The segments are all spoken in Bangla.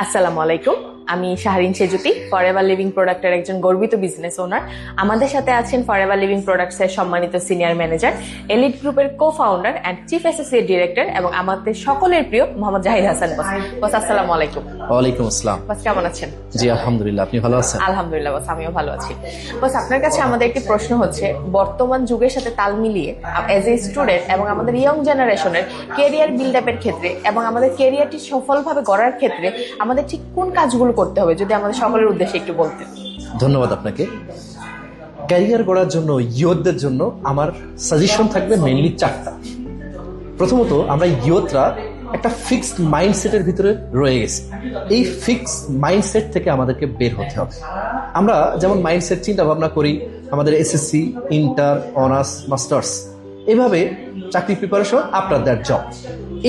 আসসালামু আলাইকুম, আমি শাহরিন সেজুতি, ফরএভার লিভিং প্রোডাক্টের একজন গর্বিত বিজনেস ওনার। আমাদের সাথে আছেন ফরএভার লিভিং প্রোডাক্টসের সম্মানিত সিনিয়র ম্যানেজার, এলিট গ্রুপের co-founder and chief associate director এবং আমাদের সকলের প্রিয় মোহাম্মদ জাহিদ হাসান বস। বস আসসালামু আলাইকুম। ওয়ালাইকুম আসসালাম। বস কেমন আছেন? জি আলহামদুলিল্লাহ, আপনি ভালো আছেন? আলহামদুলিল্লাহ বস, আমিও ভালো আছি। বস আপনার কাছে আমাদের একটি প্রশ্ন হচ্ছে, বর্তমান যুগের সাথে তাল মিলিয়ে এজ এ স্টুডেন্ট এবং আমাদের ইয়ং জেনারেশনের কেরিয়ার বিল্ড আপের ক্ষেত্রে এবং আমাদের কেরিয়ারটি সফলভাবে গড়ার ক্ষেত্রে আমাদের ঠিক কোন কাজগুলো করতে হবে, যদি আমাদের সকলের উদ্দেশ্যে একটু বলতেন। ধন্যবাদ আপনাকে। ক্যারিয়ার গড়ার জন্য ইয়ুথদের জন্য আমার সাজেশন থাকবে মেইনলি চারটা। প্রথমত, আমরা ইয়ুথরা একটা ফিক্সড মাইন্ডসেটের ভিতরে রয়ে গেছি। এই ফিক্সড মাইন্ডসেট থেকে আমাদেরকে বের হতে হবে। আমরা যেমন মাইন্ডসেট চিন্তা ভাবনা করি, আমাদের এসএসসি, ইন্টার, অনার্স, মাস্টার্স, এভাবে চাকরি প্রিপারেশন আফটার দ্যাট জব।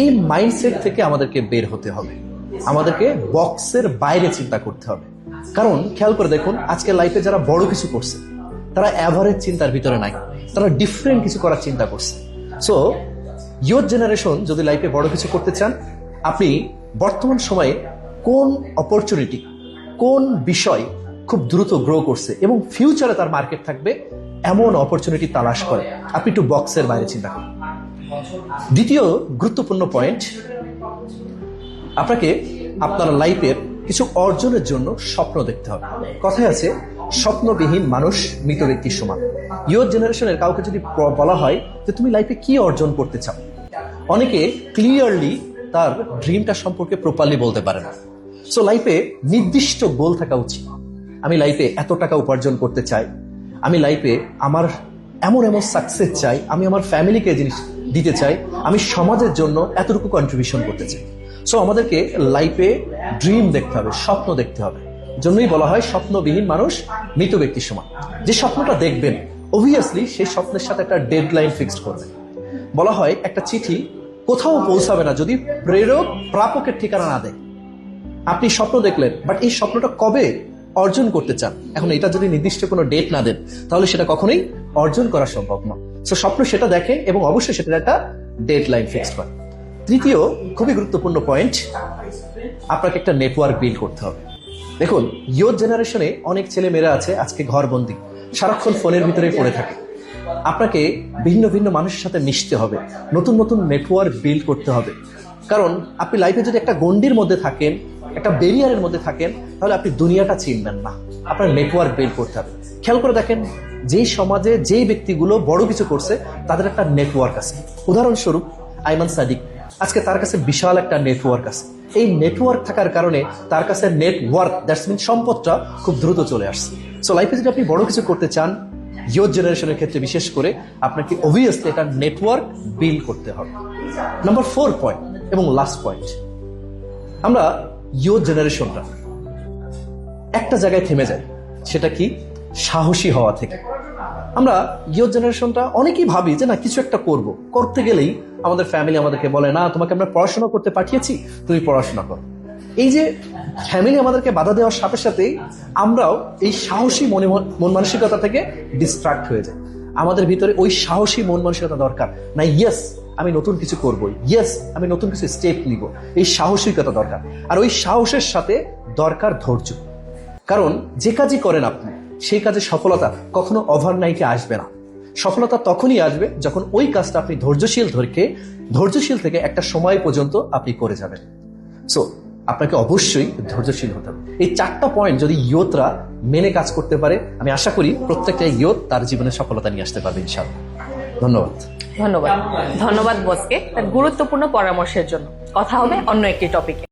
এই মাইন্ডসেট থেকে আমাদেরকে বের হতে হবে। আমাদেরকে বক্সের বাইরে চিন্তা করতে হবে। কারণ খেয়াল করে দেখুন, আজকে লাইফে যারা বড় কিছু করছে তারা অ্যাভারেজ চিন্তার ভিতরে নাই, তারা ডিফারেন্ট কিছু করার চিন্তা করছে। সো ইয়ুথ জেনারেশন যদি লাইফে বড় কিছু করতে চান, আপনি বর্তমান সময়ে কোন অপরচুনিটি, কোন বিষয় খুব দ্রুত গ্রো করছে এবং ফিউচারে তার মার্কেট থাকবে এমন অপরচুনিটি তালাশ করে আপনি একটু বক্সের বাইরে চিন্তা করেন। দ্বিতীয় গুরুত্বপূর্ণ পয়েন্ট, আপনাকে আপনার লাইফের কিছু অর্জনের জন্য স্বপ্ন দেখতে হবে। কথায় আছে, স্বপ্নবিহীন মানুষ মৃত ব্যক্তির সমান। ইয়ুথ জেনারেশনের কাউকে যদি বলা হয় যে তুমি লাইফে কি অর্জন করতে চাও, অনেকে ক্লিয়ারলি তার ড্রিমটা সম্পর্কে প্রপারলি বলতে পারে না। সো লাইফে নির্দিষ্ট গোল থাকা উচিত। আমি লাইফে এত টাকা উপার্জন করতে চাই, আমি লাইফে আমার এমন এমন সাকসেস চাই, আমি আমার ফ্যামিলিকে জিনিস দিতে চাই, আমি সমাজের জন্য এতটুকু কন্ট্রিবিউশন করতে চাই। সো আমাদেরকে লাইফে ড্রিম দেখতে হবে, স্বপ্ন দেখতে হবে। জন্যই বলা হয় স্বপ্নবিহীন মানুষ মৃত ব্যক্তির সমান। যে স্বপ্নটা দেখবেন, অবভিয়াসলি সেই স্বপ্নের সাথে একটা ডেডলাইন ফিক্সড করবেন। বলা হয় একটা চিঠি কোথাও পৌঁছাবে না যদি প্রেরক প্রাপকের ঠিকানা না দেয়। আপনি স্বপ্ন দেখলেন, বাট এই স্বপ্নটা কবে অর্জন করতে চান, এখন এটা যদি নির্দিষ্ট কোনো ডেট না দেন, তাহলে সেটা কখনোই অর্জন করা সম্ভব না। সো স্বপ্ন সেটা দেখে এবং অবশ্যই সেটার একটা ডেডলাইন ফিক্সড করে। তৃতীয় খুবই গুরুত্বপূর্ণ পয়েন্ট, আপনাকে একটা নেটওয়ার্ক বিল্ড করতে হবে। দেখুন, ইয়ুথ জেনারেশনে অনেক ছেলে মেয়েরা আছে আজকে ঘরবন্দি, সারাক্ষণ ফোনের ভিতরে পড়ে থাকে। আপনাকে ভিন্ন ভিন্ন মানুষের সাথে মিশতে হবে, নতুন নতুন নেটওয়ার্ক বিল্ড করতে হবে। কারণ আপনি লাইফে যদি একটা গণ্ডির মধ্যে থাকেন, একটা ব্যারিয়ারের মধ্যে থাকেন, তাহলে আপনি দুনিয়াটা চিনবেন না। আপনার নেটওয়ার্ক বিল্ড করতে হবে। খেয়াল করে দেখেন, যেই সমাজে যেই ব্যক্তিগুলো বড় কিছু করছে তাদের একটা নেটওয়ার্ক আছে। উদাহরণস্বরূপ আইমান সাদিক, আজকে তার কাছে বিশাল একটা নেটওয়ার্ক আছে। এই নেটওয়ার্ক থাকার কারণে তার কাছে নেটওয়ার্ক, দ্যাটস মিন সম্পদটা খুব দ্রুত চলে আসছে। সো লাইফে যদি আপনি বড় কিছু করতে চান, ইয়ুথ জেনারেশনের ক্ষেত্রে বিশেষ করে, আপনাকে অবভিয়াসলি একটা নেটওয়ার্ক বিল্ড করতে হবে। নাম্বার 4 পয়েন্ট এবং লাস্ট পয়েন্ট, আমরা ইয়ুথ জেনারেশনটা একটা জায়গায় থেমে যাই। সেটা কি? সাহসী হওয়া থেকে। আমরা ইয়ুথ জেনারেশনটা অনেকেই ভাবি যে না, কিছু একটা করতে গেলেই আমাদের ফ্যামিলি আমাদেরকে বলে, না তোমাকে আমরা পড়াশোনা করতে পাঠিয়েছি, তুমি পড়াশোনা করো। এই যে ফ্যামিলি আমাদেরকে বাধা দেওয়ার সাথে সাথেই আমরাও এই সাহসী মন মানসিকতা থেকে ডিস্ট্রাক্ট হয়ে যাই। আমাদের ভিতরে ওই সাহসী মন মানসিকতা দরকার না, ইয়েস আমি নতুন কিছু করবো, ইয়েস আমি নতুন কিছু স্টেপ নিব, এই সাহসিকতা দরকার। আর ওই সাহসের সাথে দরকার ধৈর্য। কারণ যে কাজই করেন আপনি, সেই কাজে সফলতা কখনো ওভারনাইটে আসবে না। সফলতা তখনই আসবে যখন ওই কাজটা আপনি ধৈর্যশীল থেকে একটা সময় পর্যন্ত আপনি করে যাবেন। সো আপনাকে অবশ্যই ধৈর্যশীল হতে হবে। এই 4টা পয়েন্ট যদি ইয়ুথরা মেনে কাজ করতে পারে, আমি আশা করি প্রত্যেকটা ইয়ুথ তার জীবনে সফলতা নিয়ে আসতে পারবে ইনশাআল্লাহ। ধন্যবাদ। ধন্যবাদ বসকে তার গুরুত্বপূর্ণ পরামর্শের জন্য। কথা হবে অন্য একটি টপিকে।